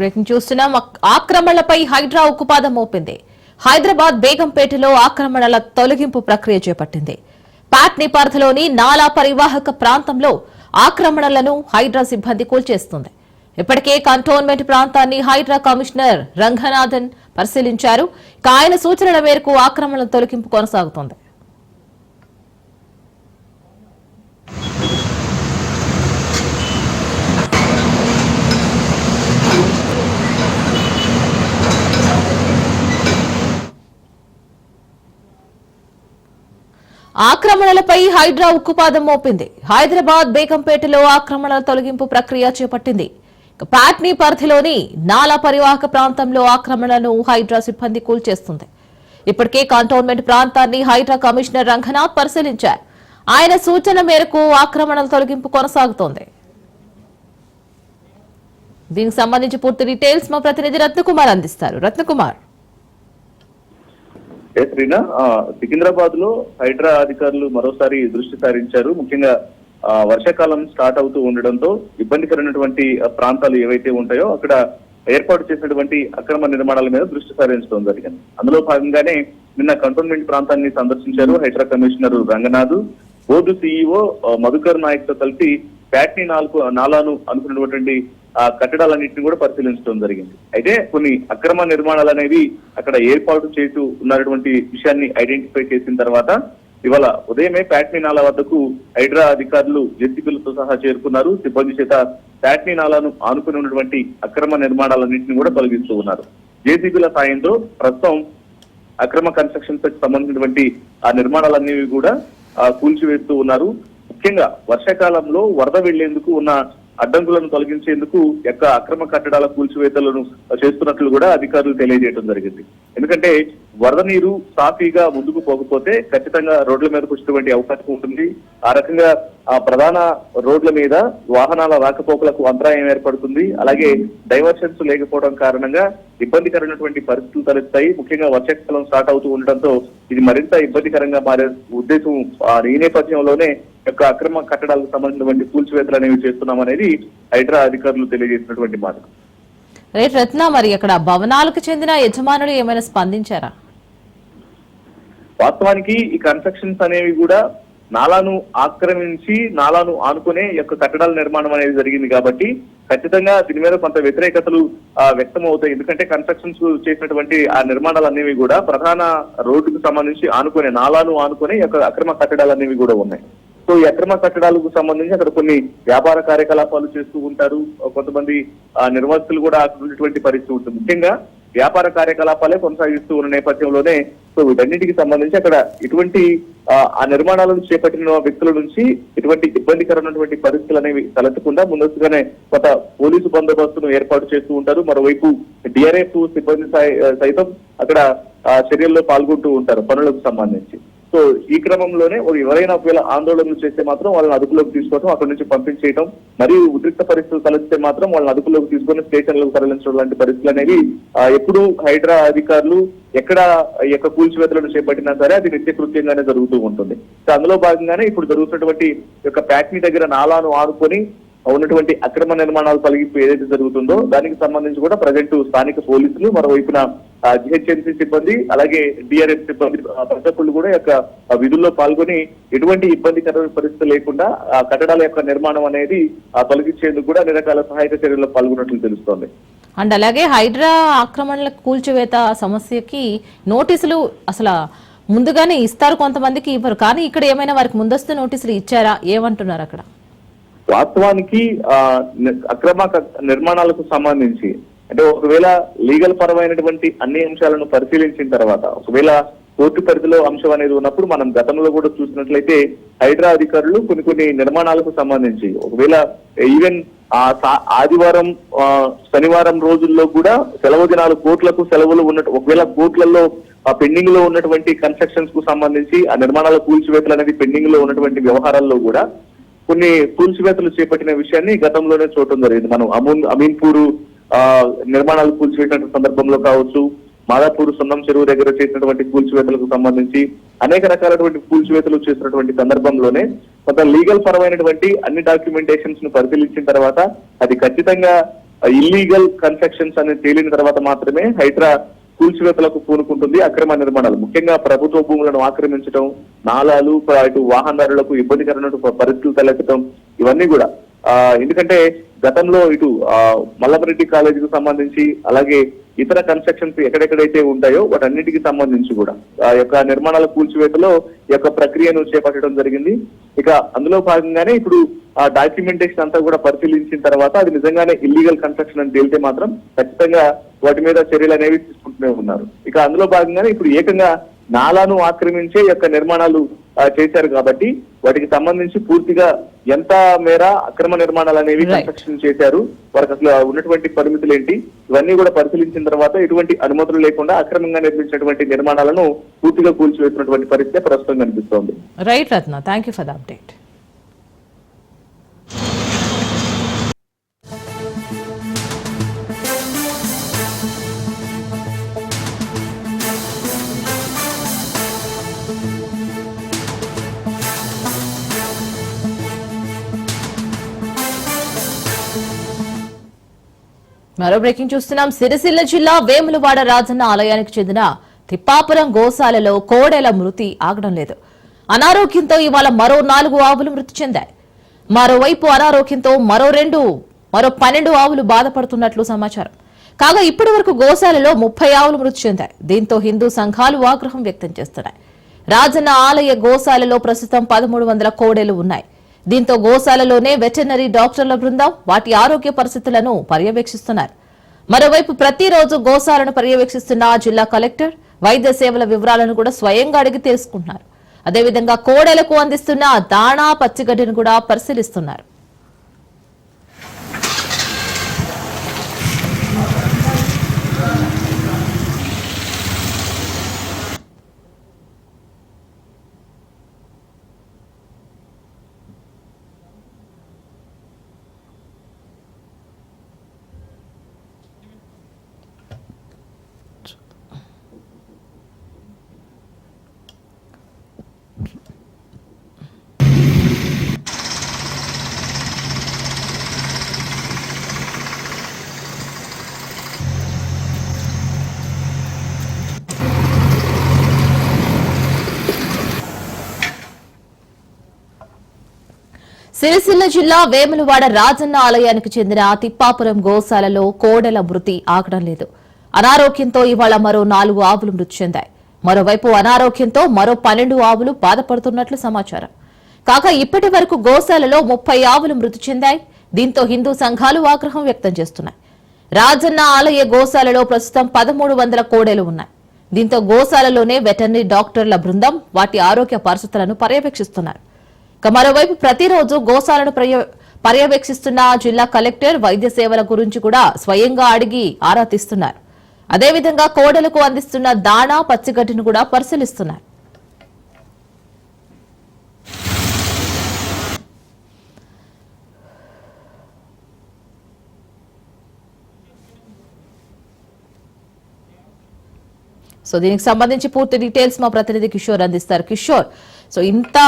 Breaking చూస్తున్నాం. ఆక్రమణలపై హైడ్రా ఉక్కుపాదం మోపింది. హైదరాబాద్ బేగంపేటలో ఆక్రమణల తొలగింపు ప్రక్రియ చేపట్టింది. పాట్నీ పరిధిలోని నాలా పరివాహక ప్రాంతంలో ఆక్రమణలను హైడ్రా సిబ్బంది కూల్చేస్తుంది. ఇప్పటికే కంటోన్మెంట్ ప్రాంతాన్ని హైడ్రా కమిషనర్ రంగనాథన్ పరిశీలించారు. ఆయన సూచనల మేరకు ఆక్రమణల తొలగింపు కొనసాగుతోంది. ఆక్రమణలపై హైడ్రా ఉక్కుపాదం మోపింది. హైదరాబాద్ బేగంపేటలో ఆక్రమణల తొలగింపు ప్రక్రియ చేపట్టింది. పాట్నీ పరిధిలోని నాలా పరివాహక ప్రాంతంలో ఆక్రమణలను హైడ్రా సిబ్బంది కూల్చేస్తుంది. ఇప్పటికే కంటోన్మెంట్ ప్రాంతాన్ని హైడ్రా కమిషనర్ రంగనాథ్ పరిశీలించారు. ఆయన సూచన మేరకు ఆక్రమణల తొలగింపు కొనసాగుతోంది. దీనికి సంబంధించి పూర్తి డీటెయిల్స్ మా ప్రతినిధి రత్నకుమార్ అందిస్తారు. రత్నకుమార్, సికింద్రాబాద్ లో హైడ్రా అధికారులు మరోసారి దృష్టి సారించారు. ముఖ్యంగా వర్షాకాలం స్టార్ట్ అవుతూ ఉండడంతో ఇబ్బందికరమైనటువంటి ప్రాంతాలు ఏవైతే ఉంటాయో అక్కడ ఏర్పాటు చేసినటువంటి అక్రమ నిర్మాణాల మీద దృష్టి సారించడం జరిగింది. అందులో భాగంగానే నిన్న కంటోన్మెంట్ ప్రాంతాన్ని సందర్శించారు Hydraa commissioner Ranganath. Board CEO Madhukar Nayak తో కలిసి ప్యాట్నీ నాలాను అనుకున్నటువంటి ఆ కట్టడాలన్నింటినీ కూడా పరిశీలించడం జరిగింది. అయితే కొన్ని అక్రమ నిర్మాణాలు అనేవి అక్కడ ఏర్పాటు చేస్తూ ఉన్నటువంటి విషయాన్ని ఐడెంటిఫై చేసిన తర్వాత ఇవాళ ఉదయమే ప్యాట్నీ నాలా వద్దకు హైడ్రా అధికారులు జెసిబిలతో సహా చేరుకున్నారు. సిబ్బంది చేత ప్యాట్నీ నాలాను ఆనుకుని ఉన్నటువంటి అక్రమ నిర్మాణాలన్నింటినీ కూడా తొలగిస్తూ ఉన్నారు. జేసీబీల సాయంతో ప్రస్తుతం అక్రమ కన్స్ట్రక్షన్స్ కి సంబంధించినటువంటి ఆ నిర్మాణాలన్నీ కూడా కూల్చివేస్తూ ఉన్నారు. ముఖ్యంగా వర్షాకాలంలో వరద వెళ్లేందుకు ఉన్న అడ్డంకులను తొలగించేందుకు యొక్క అక్రమ కట్టడాల కూల్చివేతలను చేస్తున్నట్లు కూడా అధికారులు తెలియజేయడం జరిగింది. ఎందుకంటే వరద నీరు సాఫీగా ముందుకు పోకపోతే ఖచ్చితంగా రోడ్ల మీదకు వచ్చేటువంటి అవకాశం ఉంటుంది. ఆ రకంగా ఆ ప్రధాన రోడ్ల మీద వాహనాల రాకపోకలకు అంతరాయం ఏర్పడుతుంది. అలాగే డైవర్షన్స్ లేకపోవడం కారణంగా ఇబ్బందికరమైనటువంటి పరిస్థితులు తలెత్తాయి. ముఖ్యంగా వర్షాకాలం స్టార్ట్ అవుతూ ఉండటంతో ఇది మరింత ఇబ్బందికరంగా మారే ఉద్దేశం ఈ నేపథ్యంలోనే యొక్క అక్రమ కట్టడాలకు సంబంధించినటువంటి కూల్చివేతలు అనేవి చేస్తున్నామనేది హైడ్రా అధికారులు తెలియజేసినటువంటి మాట. రత్న, మరి అక్కడ భవనాలకు చెందిన యజమానులు ఏమైనా స్పందించారా? వాస్తవానికి ఈ కన్స్ట్రక్షన్స్ అనేవి కూడా నాలాను ఆక్రమించి నాలాను ఆనుకునే యొక్క కట్టడాల నిర్మాణం అనేది జరిగింది కాబట్టి ఖచ్చితంగా దీని మీద కొంత వ్యతిరేకతలు వ్యక్తం అవుతాయి. ఎందుకంటే కన్స్ట్రక్షన్స్ చేసినటువంటి ఆ నిర్మాణాలు అనేవి కూడా ప్రధాన రోడ్డుకు సంబంధించి ఆనుకునే నాలాను ఆనుకునే యొక్క అక్రమ కట్టడాలు అనేవి కూడా ఉన్నాయి. సో ఈ అక్రమ కట్టడాలకు సంబంధించి అక్కడ కొన్ని వ్యాపార కార్యకలాపాలు చేస్తూ ఉంటారు. కొంతమంది నిర్వాసితులు కూడా ఉన్నటువంటి పరిస్థితి ఉంటుంది. ముఖ్యంగా వ్యాపార కార్యకలాపాలే కొనసాగిస్తూ ఉన్న నేపథ్యంలోనే సో వీటన్నిటికి సంబంధించి అక్కడ ఇటువంటి ఆ నిర్మాణాలను చేపట్టిన వ్యక్తుల నుంచి ఇటువంటి ఇబ్బందికరమైనటువంటి పరిస్థితులు అనేవి తలెత్తకుండా ముందస్తుగానే కొత్త పోలీసు బందోబస్తును ఏర్పాటు చేస్తూ ఉంటారు. మరోవైపు డిఆర్ఎఫ్ సిబ్బంది సైతం అక్కడ చర్యల్లో పాల్గొంటూ ఉంటారు పనులకు సంబంధించి. సో ఈ క్రమంలోనే ఎవరైనా ఒకవేళ ఆందోళనలు చేస్తే మాత్రం వాళ్ళని అదుపులోకి తీసుకోవడం, అక్కడి నుంచి పంపించేయడం, మరియు ఉద్రిక్త పరిస్థితులు తలెత్తితే మాత్రం వాళ్ళని అదుపులోకి తీసుకొని స్టేషన్లకు తరలించడం లాంటి పరిస్థితులు అనేవి ఎప్పుడు హైడ్రా అధికారులు ఎక్కడ యొక్క కూల్చివేతలను చేపట్టినా సరే అది నిత్యకృత్యంగానే జరుగుతూ ఉంటుంది. సో అందులో భాగంగానే ఇప్పుడు జరుగుతున్నటువంటి యొక్క ప్యాట్నీ దగ్గర నాలాను ఆనుకొని ఉన్నటువంటి అక్రమ నిర్మాణాలు తొలగింపు ఏదైతే జరుగుతుందో దానికి సంబంధించి కూడా ప్రజెంట్ స్థానిక పోలీసులు, మరోవైపున జిహెచ్ఎంసీ సిబ్బంది, అలాగే డిఆర్ఎఫ్ సిబ్బంది ప్రజలు కూడా యొక్క విధుల్లో పాల్గొని ఎటువంటి ఇబ్బందికర పరిస్థితి లేకుండా ఆ కట్టడాల యొక్క నిర్మాణం అనేది తొలగించేందుకు కూడా అన్ని రకాల సహాయక చర్యల్లో పాల్గొన్నట్లు తెలుస్తోంది. అండ్ అలాగే హైడ్రా ఆక్రమణల కూల్చివేత సమస్యకి నోటీసులు అసలు ముందుగానే ఇస్తారు, కొంతమందికి ఇవ్వరు. కానీ ఇక్కడ ఏమైనా వారికి ముందస్తు నోటీసులు ఇచ్చారా? ఏమంటున్నారు అక్కడ? వాస్తవానికి అక్రమ నిర్మాణాలకు సంబంధించి అంటే ఒకవేళ లీగల్ పరమైనటువంటి అన్ని అంశాలను పరిశీలించిన తర్వాత ఒకవేళ కోర్టు పరిధిలో అంశం అనేది ఉన్నప్పుడు మనం గతంలో కూడా చూసినట్లయితే హైడ్రా అధికారులు కొన్ని నిర్మాణాలకు సంబంధించి ఒకవేళ ఈవెన్ ఆదివారం శనివారం రోజుల్లో కూడా సెలవు దినాలు కోర్టులకు సెలవులు ఉన్నట్టు ఒకవేళ కోర్టులలో పెండింగ్ లో ఉన్నటువంటి కన్స్ట్రక్షన్స్ కు సంబంధించి ఆ నిర్మాణాల కూల్చివేతలు అనేది పెండింగ్ లో ఉన్నటువంటి వ్యవహారాల్లో కూడా కొన్ని కూల్చివేతలు చేపట్టిన విషయాన్ని గతంలోనే చూడటం జరిగింది. మనం అమీన్పూర్ నిర్మాణాలు కూల్చివేసిన సందర్భంలో కావచ్చు, మాదాపూర్ సున్నం చెరువు దగ్గర చేసినటువంటి కూల్చివేతలకు సంబంధించి అనేక రకాలైనటువంటి కూల్చివేతలు చేసినటువంటి సందర్భంలోనే కొంత లీగల్ పరమైనటువంటి అన్ని డాక్యుమెంటేషన్స్ ను పరిశీలించిన తర్వాత అది ఖచ్చితంగా ఇల్లీగల్ కన్స్ట్రక్షన్స్ అనేది తేలిన తర్వాత మాత్రమే హైడ్రా కూల్చివేతలకు పూనుకుంటుంది. అక్రమ నిర్మాణాలు ముఖ్యంగా ప్రభుత్వ భూములను ఆక్రమించడం, నాలాలు, ఇటు వాహనదారులకు ఇబ్బందికరమైన పరిస్థితులు తలెత్తడం, ఇవన్నీ కూడా ఎందుకంటే గతంలో ఇటు మల్లమరెడ్డి కాలేజీకి సంబంధించి అలాగే ఇతర కన్స్ట్రక్షన్స్ ఎక్కడెక్కడైతే ఉంటాయో వాటన్నిటికి సంబంధించి కూడా ఆ యొక్క నిర్మాణాల కూల్చివేతలో ఈ యొక్క ప్రక్రియను చేపట్టడం జరిగింది. ఇక అందులో భాగంగానే ఇప్పుడు ఆ డాక్యుమెంటేషన్ అంతా కూడా పరిశీలించిన తర్వాత అది నిజంగానే ఇల్లీగల్ కన్స్ట్రక్షన్ అని తేలితే మాత్రం ఖచ్చితంగా వాటి మీద చర్యలు అనేవి తీసుకుంటూనే ఉన్నారు. ఇక అందులో భాగంగానే ఇప్పుడు ఏకంగా నాలాను ఆక్రమించే యొక్క నిర్మాణాలు చేశారు కాబట్టి వాటికి సంబంధించి పూర్తిగా ఎంత మేర అక్రమ నిర్మాణాలు అనేవి కన్స్ట్రక్షన్ చేశారు, వారికి అసలు ఉన్నటువంటి పరిమితులు ఏంటి, ఇవన్నీ కూడా పరిశీలించిన తర్వాత ఎటువంటి అనుమతులు లేకుండా అక్రమంగా నిర్మించినటువంటి నిర్మాణాలను పూర్తిగా కూల్చివేసినటువంటి పరిస్థితి ప్రస్తుతం కనిపిస్తోంది. Right Ratna, thank you for the update. మరో బ్రేకింగ్ చూస్తున్నాం. సిరిసిల్ల జిల్లా వేములవాడ రాజన్న ఆలయానికి చెందిన తిప్పాపురం గోశాలలో కోడెల మృతి ఆగడం లేదు. అనారోగ్యంతో ఇవాళ మరో 4 ఆవులు మృతి చెందాయి. మరోవైపు అనారోగ్యంతో మరో 12 ఆవులు బాధపడుతున్నట్లు సమాచారం. కాగా ఇప్పటి వరకు గోశాలలో 30 ఆవులు మృతి చెందాయి. దీంతో హిందూ సంఘాలు ఆగ్రహం వ్యక్తం చేస్తున్నాయి. రాజన్న ఆలయ గోశాలలో ప్రస్తుతం 1300 కోడెలు ఉన్నాయి. దీంతో గోశాలలోనే వెటర్నరీ డాక్టర్ల బృందం వాటి ఆరోగ్య పరిస్థితులను పర్యవేక్షిస్తున్నారు. మరోవైపు ప్రతిరోజు గోశాలను పర్యవేక్షిస్తున్న జిల్లా కలెక్టర్ వైద్య సేవల వివరాలను కూడా స్వయంగా అడిగి తెలుసుకుంటున్నారు. అదేవిధంగా కోడెలకు అందిస్తున్న దాణా, పచ్చిగడ్డిని కూడా పరిశీలిస్తున్నారు. సిరిసిల్ల జిల్లా వేములవాడ రాజన్న ఆలయానికి చెందిన తిప్పాపురం గోశాలలో కోడెల మృతి ఆగడం లేదు. అనారోగ్యంతో ఇవాళ మరో 4 ఆవులు మృతి చెందాయి. మరోవైపు అనారోగ్యంతో మరో 12 ఆవులు బాధపడుతున్నట్లు సమాచారం. కాగా ఇప్పటి వరకు గోశాలలో 30 ఆవులు మృతి చెందాయి. దీంతో హిందూ సంఘాలు ఆగ్రహం వ్యక్తం చేస్తున్నాయి. రాజన్న ఆలయ గోశాలలో ప్రస్తుతం 1300 కోడెలు ఉన్నాయి. దీంతో గోశాలలోనే వెటర్నరీ డాక్టర్ల బృందం వాటి ఆరోగ్య పరిస్థితులను పర్యవేక్షిస్తున్నారు. మరోవైపు ప్రతిరోజు గోశాలను పర్యవేక్షిస్తున్న జిల్లా కలెక్టర్ వైద్య సేవల గురించి కూడా స్వయంగా అడిగి ఆరా తీస్తున్నారు. అదేవిధంగా కోడెలకు అందిస్తున్న దాణా, పచ్చిగడ్డిని కూడా పరిశీలిస్తున్నారు. సో దీనికి సంబంధించి పూర్తి డీటెయిల్స్ మా ప్రతినిధి కిషోర్ అందిస్తారు. కిషోర్, సో ఇంత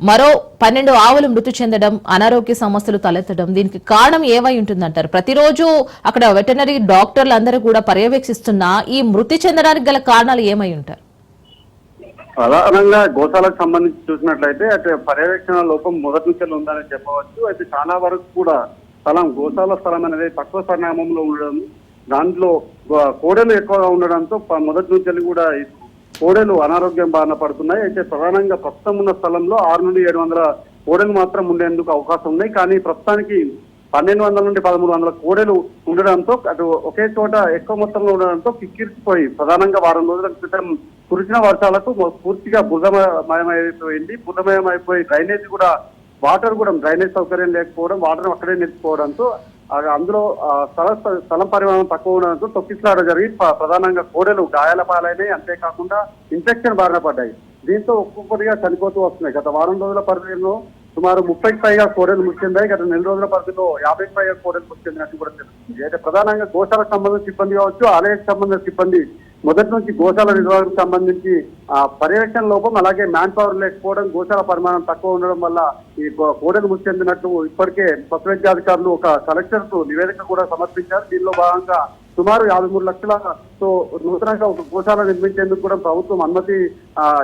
మరో 12 ఆవులు మృతి చెందడం, అనారోగ్య సమస్యలు తలెత్తడం, దీనికి కారణం ఏమై ఉంటుందంటారు? ప్రతిరోజు అక్కడ వెటర్నరీ డాక్టర్లు అందరూ కూడా పర్యవేక్షిస్తున్నా ఈ మృతి చెందడానికి గల కారణాలు ఏమై ఉంటారు? ప్రధానంగా గోశాలకు సంబంధించి చూసినట్లయితే అటు పర్యవేక్షణ లోపం మొదటి నుంచి ఉందని చెప్పవచ్చు. అయితే చాలా వరకు కూడా గోశాల స్థలం అనేది తక్కువ పరిణామంలో ఉండడం, దాంట్లో కోడెలు ఎక్కువగా ఉండడంతో మొదటి నుంచి కూడా కోడెలు అనారోగ్యం బారిన పడుతున్నాయి. అయితే ప్రధానంగా ప్రస్తుతం ఉన్న స్థలంలో 600 నుండి 700 కోడెలు మాత్రం ఉండేందుకు అవకాశం ఉన్నాయి. కానీ ప్రస్తుతానికి 1200 నుండి 1300 కోడెలు ఉండడంతో అటు ఒకే చోట ఎక్కువ మొత్తంలో ఉండడంతో కిక్కిరిసిపోయి ప్రధానంగా వారం రోజుల క్రితం కురిసిన వర్షాలకు పూర్తిగా బురదమయమైపోయింది. బురదమయమైపోయి డ్రైనేజ్ కూడా వాటర్ కూడా డ్రైనేజ్ సౌకర్యం లేకపోవడం, వాటర్ అక్కడే నిలిచిపోవడంతో అందులో స్థలం పరిమాణం తక్కువ ఉండడంతో తొక్కిసలాట జరిగి ప్రధానంగా కోడెలు గాయాల పాలైనాయి. అంతేకాకుండా ఇన్ఫెక్షన్ బారిన పడ్డాయి. దీంతో ఒక్కొక్కటిగా చనిపోతూ వస్తున్నాయి. గత వారం రోజుల పరిధిలో సుమారు 30కి పైగా కోడెలు మృతి చెందాయి. గత 4 రోజుల పరిధిలో 50కి పైగా కోడెలు మృతి చెందినట్టు కూడా తెలుస్తుంది. అయితే ప్రధానంగా గోశాలకు సంబంధించిన సిబ్బంది కావచ్చు, ఆలయానికి సంబంధించిన సిబ్బంది మొదటి నుంచి గోశాల నిర్వహణకు సంబంధించి పర్యవేక్షణ లోపం, అలాగే మ్యాన్ పవర్ లేకపోవడం, గోశాల పరిమాణం తక్కువ ఉండడం వల్ల ఈ కోడలు మృతి చెందినట్టు ఇప్పటికే పశువైద్యాధికారులు ఒక కలెక్టర్ కు నివేదిక కూడా సమర్పించారు. దీనిలో భాగంగా సుమారు 53 లక్షలతో నూతనంగా ఒక గోశాల నిర్మించేందుకు కూడా ప్రభుత్వం అనుమతి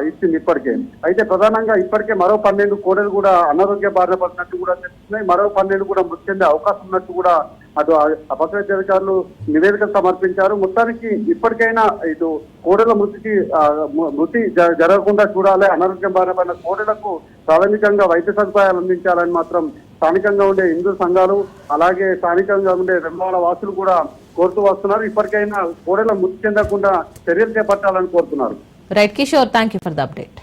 ఇచ్చింది ఇప్పటికే. అయితే ప్రధానంగా ఇప్పటికే మరో 12 కోడలు కూడా అనారోగ్య బారిన పడినట్టు కూడా తెలుస్తున్నాయి. మరో 12 కూడా మృతి చెందే అవకాశం ఉన్నట్టు కూడా అటు పశువైద్యాధికారులు నివేదిక సమర్పించారు. మొత్తానికి ఇప్పటికైనా ఇటు కోడల మృతి జరగకుండా చూడాలి. అనారోగ్యం బారిన పడిన కోడలకు ప్రాథమికంగా వైద్య సదుపాయాలు అందించాలని మాత్రం స్థానికంగా ఉండే హిందూ సంఘాలు, అలాగే స్థానికంగా ఉండే వెంబడ వాసులు కూడా కోరుతూ వస్తున్నారు. ఇప్పటికైనా కోడల మృతి చెందకుండా చర్యలు చేపట్టాలని కోరుతున్నారు. Right Kishore, thank you for the update.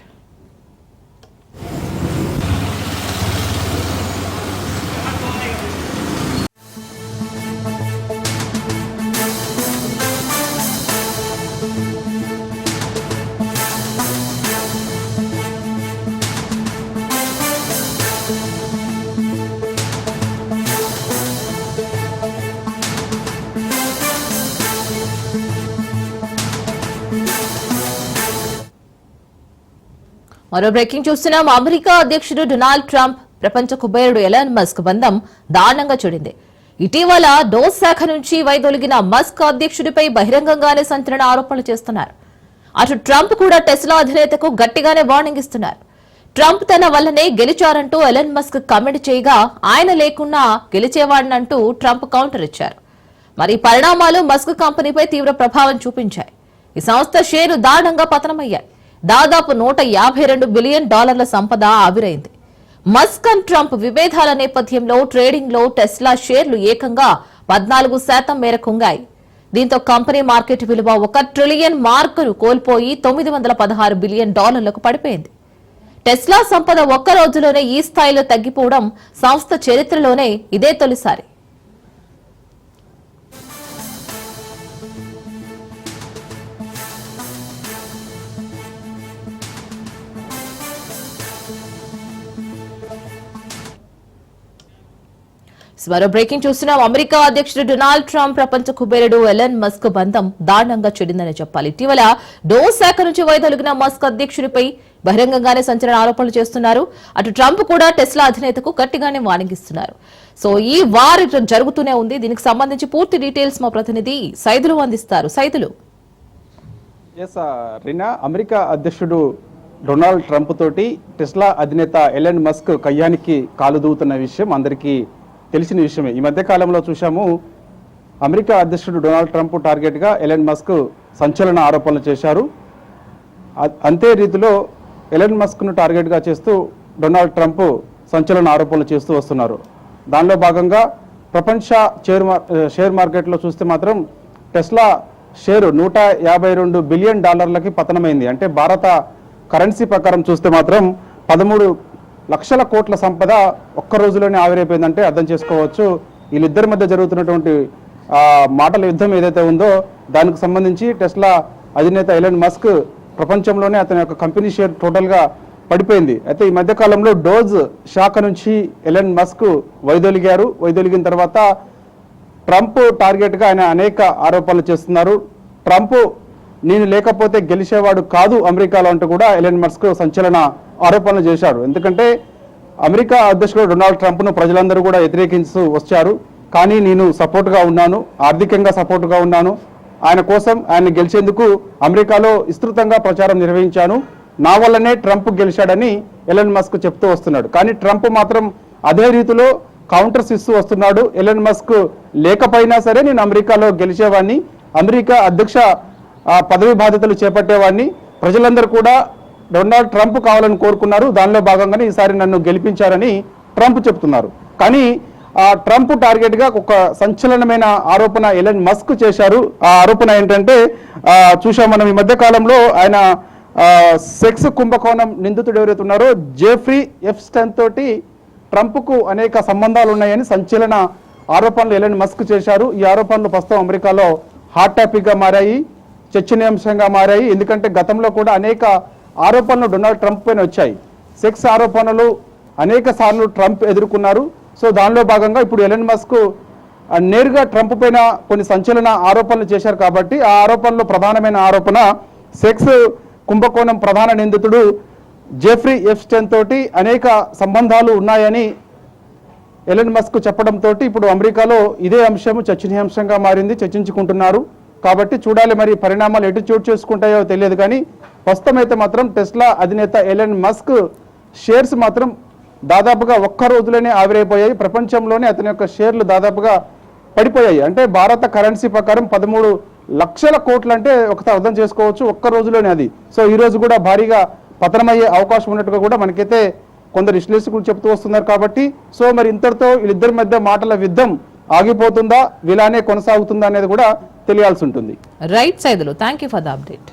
మరో బ్రేకింగ్ చూస్తున్నాం. అమెరికా అధ్యక్షుడు డొనాల్డ్ ట్రంప్ ప్రపంచ కుబేరుడు ఎలాన్ మస్క్ బంధం దారుణంగా చెడింది. ఇటీవల డోస్ శాఖ నుంచి వైదొలిగిన మస్క్ అధ్యక్షుడిపై బహిరంగంగానే సంచలన ఆరోపణలు చేస్తున్నారు. అటు ట్రంప్ కూడా టెస్లా అధినేతకు గట్టిగానే వార్నింగ్ ఇస్తున్నారు. ట్రంప్ తన వల్లనే గెలిచారంటూ ఎలాన్ మస్క్ కామెంట్ చేయగా, ఆయన లేకున్నా గెలిచేవాడినంటూ ట్రంప్ కౌంటర్ ఇచ్చారు. మరి పరిణామాలు మస్క్ కంపెనీపై తీవ్ర ప్రభావం చూపించాయి. ఈ సంస్థ షేరు దారుణంగా పతనమయ్యాయి. దాదాపు $152 బిలియన్ సంపద ఆవిరైంది. మస్క్ అండ్ ట్రంప్ విభేదాల నేపథ్యంలో ట్రేడింగ్ లో టెస్లా షేర్లు ఏకంగా 14% మేర కుంగాయి. దీంతో కంపెనీ మార్కెట్ విలువ $1 ట్రిలియన్ మార్కును కోల్పోయి $916 బిలియన్ పడిపోయింది. టెస్లా సంపద ఒక్క రోజులోనే ఈ స్థాయిలో తగ్గిపోవడం సంస్థ చరిత్రలోనే ఇదే తొలిసారి. మరో బ్రేకింగ్ చూస్తున్నాం. అమెరికా అధ్యక్షుడు డొనాల్డ్ ట్రంప్ ప్రపంచ కుబేరుడు ఎలాన్ మస్క్ బంధం దారుణంగా చెడిందని చెప్పాలి. ఇటీవల డోస్ శాఖ నుంచి వైదొలిగిన మస్క్ అధ్యక్షుడిపై బహిరంగంగానే సంచలన ఆరోపణలు చేస్తున్నారు. అటు ట్రంప్ కూడా టెస్లా అధినేతకు గట్టిగానే వార్నింగిస్తున్నారు. సో ఈ వార్ జరుగుతూనే ఉంది. దీనికి సంబంధించి పూర్తి డీటెయిల్స్ మా ప్రతినిధి సైదులు అందిస్తారు. సైదులు. రీనా, అమెరికా అధ్యక్షుడు డొనాల్డ్ ట్రంప్ తోటి టెస్లా అధినేత ఎలాన్ మస్క్ కయ్యానికి కాలు దూవుతున్న విషయం అందరికీ తెలిసిన విషయమే. ఈ మధ్య కాలంలో చూశాము, అమెరికా అధ్యక్షుడు డొనాల్డ్ ట్రంప్ టార్గెట్గా ఎలాన్ మస్క్ సంచలన ఆరోపణలు చేశారు. అంతే రీతిలో ఎలాన్ మస్క్ను టార్గెట్గా చేస్తూ డొనాల్డ్ ట్రంప్ సంచలన ఆరోపణలు చేస్తూ వస్తున్నారు. దానిలో భాగంగా ప్రపంచ షేర్ మార్కెట్లో చూస్తే మాత్రం టెస్లా షేరు $152 బిలియన్ పతనమైంది. అంటే భారత కరెన్సీ ప్రకారం చూస్తే మాత్రం 13 లక్షల కోట్ల సంపద ఒక్క రోజులోనే ఆవిరైపోయిందంటే అర్థం చేసుకోవచ్చు. వీళ్ళిద్దరి మధ్య జరుగుతున్నటువంటి మాటల యుద్ధం ఏదైతే ఉందో దానికి సంబంధించి టెస్లా అధినేత ఎలాన్ మస్క్ ప్రపంచంలోనే అతని యొక్క కంపెనీ షేర్ టోటల్గా పడిపోయింది. అయితే ఈ మధ్యకాలంలో డోజ్ శాఖ నుంచి ఎలాన్ మస్క్ వైదొలిగారు. వైదొలిగిన తర్వాత ట్రంప్ టార్గెట్గా ఆయన అనేక ఆరోపణలు చేస్తున్నారు. ట్రంప్ నేను లేకపోతే గెలిచేవాడు కాదు అమెరికాలో అంటూ కూడా ఎలాన్ మస్క్ సంచలన ఆరోపణలు చేశారు. ఎందుకంటే అమెరికా అధ్యక్షుడు డొనాల్డ్ ట్రంప్ను ప్రజలందరూ కూడా వ్యతిరేకిస్తూ వచ్చారు. కానీ నేను సపోర్ట్గా ఉన్నాను, ఆర్థికంగా సపోర్ట్గా ఉన్నాను. ఆయన కోసం ఆయన్ని గెలిచేందుకు అమెరికాలో విస్తృతంగా ప్రచారం నిర్వహించాను. నా వల్లనే ట్రంప్ గెలిచాడని ఎలాన్ మస్క్ చెప్తూ వస్తున్నాడు. కానీ ట్రంప్ మాత్రం అదే రీతిలో కౌంటర్స్ ఇస్తూ వస్తున్నాడు. ఎలాన్ మస్క్ లేకపోయినా సరే నేను అమెరికాలో గెలిచేవాడిని, అమెరికా అధ్యక్ష పదవి బాధ్యతలు చేపట్టేవాడిని, ప్రజలందరూ కూడా డొనాల్డ్ ట్రంప్ కావాలని కోరుకున్నారు, దానిలో భాగంగానే ఈసారి నన్ను గెలిపించారని ట్రంప్ చెప్తున్నారు. కానీ ట్రంప్ టార్గెట్గా ఒక సంచలనమైన ఆరోపణ ఎలాన్ మస్క్ చేశారు. ఆ ఆరోపణ ఏంటంటే చూసాం మనం ఈ మధ్య కాలంలో ఆయన సెక్స్ కుంభకోణం నిందితుడు ఎవరైతే ఉన్నారో జెఫ్రీ ఎప్స్టైన్ తోటి ట్రంప్కు అనేక సంబంధాలు ఉన్నాయని సంచలన ఆరోపణలు ఎలాన్ మస్క్ చేశారు. ఈ ఆరోపణలు ప్రస్తుతం అమెరికాలో హాట్ టాపిక్గా మారాయి, చర్చనీయాంశంగా మారాయి. ఎందుకంటే గతంలో కూడా అనేక ఆరోపణలు డొనాల్డ్ ట్రంప్ పైన వచ్చాయి. సెక్స్ ఆరోపణలు అనేక సార్లు ట్రంప్ ఎదుర్కొన్నారు. సో దానిలో భాగంగా ఇప్పుడు ఎలాన్ మస్క్ నేరుగా ట్రంప్ పైన కొన్ని సంచలన ఆరోపణలు చేశారు కాబట్టి ఆ ఆరోపణలో ప్రధానమైన ఆరోపణ సెక్స్ కుంభకోణం ప్రధాన నిందితుడు జెఫ్రీ ఎప్స్టైన్ తోటి అనేక సంబంధాలు ఉన్నాయని ఎలన్ మస్క్ చెప్పడంతో ఇప్పుడు అమెరికాలో ఇదే అంశం చర్చనీయాంశంగా మారింది, చర్చించుకుంటున్నారు. కాబట్టి చూడాలి మరి పరిణామాలు ఎటు చోటు చేసుకుంటాయో తెలియదు. కానీ ప్రస్తుతం అయితే మాత్రం టెస్లా అధినేత ఎలన్ మస్క్ షేర్స్ మాత్రం దాదాపుగా ఒక్క రోజులోనే ఆవిరైపోయాయి. ప్రపంచంలోనే అతని యొక్క షేర్లు దాదాపుగా పడిపోయాయి. అంటే భారత కరెన్సీ ప్రకారం 13 లక్షల కోట్లు అంటే ఒకసారి అర్థం చేసుకోవచ్చు, ఒక్క రోజులోనే అది. సో ఈ రోజు కూడా భారీగా పతనమయ్యే అవకాశం ఉన్నట్టుగా కూడా మనకైతే కొందరు విశ్లేషకులు చెప్తూ వస్తున్నారు. కాబట్టి సో మరి ఇంతటితో వీళ్ళిద్దరి మధ్య మాటల యుద్ధం ఆగిపోతుందా, ఇలానే కొనసాగుతుందా అనేది కూడా తెలియాల్సి ఉంటుంది. Right Saidulu, thank you for the update.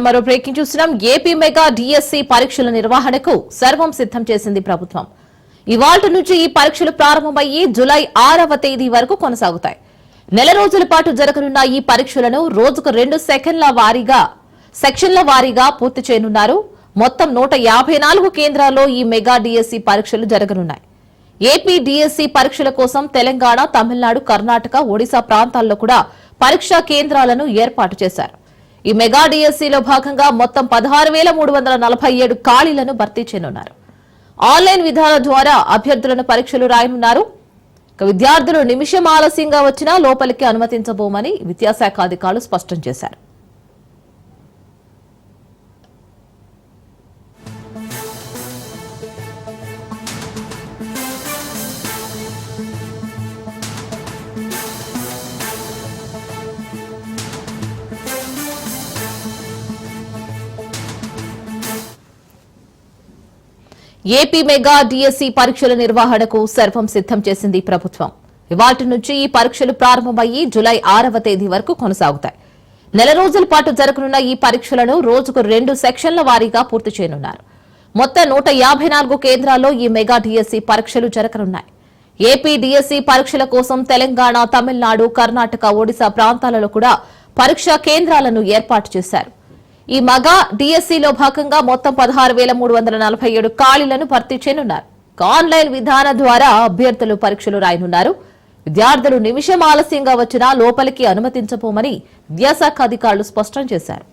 మరో బ్రేకింగ్ చూస్తున్నాం. ఏపీ మెగా డిఎస్సి పరీక్షల నిర్వహణకు సర్వం సిద్ధం చేసింది ప్రభుత్వం. ఇవాళ్టి నుంచి ఈ పరీక్షలు ప్రారంభమయ్యి జులై 6వ తేదీ వరకు కొనసాగుతాయి. నెల రోజుల పాటు జరగనున్న ఈ పరీక్షలను రోజుకు 2 సెక్షన్ల వారీగా పూర్తి చేయనున్నారు. మొత్తం 154 కేంద్రాల్లో ఈ మెగా డిఎస్సి పరీక్షలు జరగనున్నాయి. ఏపీ డిఎస్సి పరీక్షల కోసం తెలంగాణ, తమిళనాడు, కర్ణాటక, ఒడిశా ప్రాంతాల్లో కూడా పరీక్షా కేంద్రాలను ఏర్పాటు చేశారు. ఈ మెగా డిఎస్సీలో భాగంగా మొత్తం 16,347 ఖాళీలను భర్తీ చేయనున్నారు. ఆన్లైన్ విధానం ద్వారా అభ్యర్థులను పరీక్షలు రాయనున్నారు. విద్యార్థులు నిమిషం ఆలస్యంగా వచ్చినా లోపలికి అనుమతించబోమని విద్యాశాఖ అధికారులు స్పష్టం చేశారు. ఏపీ మెగా డిఎస్సి పరీక్షల నిర్వహణకు సర్వం సిద్ధం చేసింది ప్రభుత్వం. ఇవాళ్టి నుంచి ఈ పరీక్షలు ప్రారంభమయ్యి జులై 6వ తేదీ వరకు కొనసాగుతాయి. నెల రోజుల పాటు జరగనున్న ఈ పరీక్షలను రోజుకు 2 సెక్షన్ల వారీగా పూర్తి చేయనున్నారు. మొత్తం 154 కేంద్రాల్లో ఈ మెగా డిఎస్సి పరీక్షలు జరగనున్నాయి. ఏపీ డిఎస్సి పరీక్షల కోసం తెలంగాణ, తమిళనాడు, కర్ణాటక, ఒడిశా ప్రాంతాలలో కూడా పరీక్షా కేంద్రాలను ఏర్పాటు చేశారు. ఈ మెగా డిఎస్సీలో భాగంగా మొత్తం 16,347 ఖాళీలను భర్తీ చేయనున్నారు. ఆన్లైన్ విధానం ద్వారా అభ్యర్థులు పరీక్షలు రాయనున్నారు. విద్యార్థులు నిమిషం ఆలస్యంగా వచ్చినా లోపలికి అనుమతించబోమని విద్యాశాఖ అధికారులు స్పష్టం చేశారు.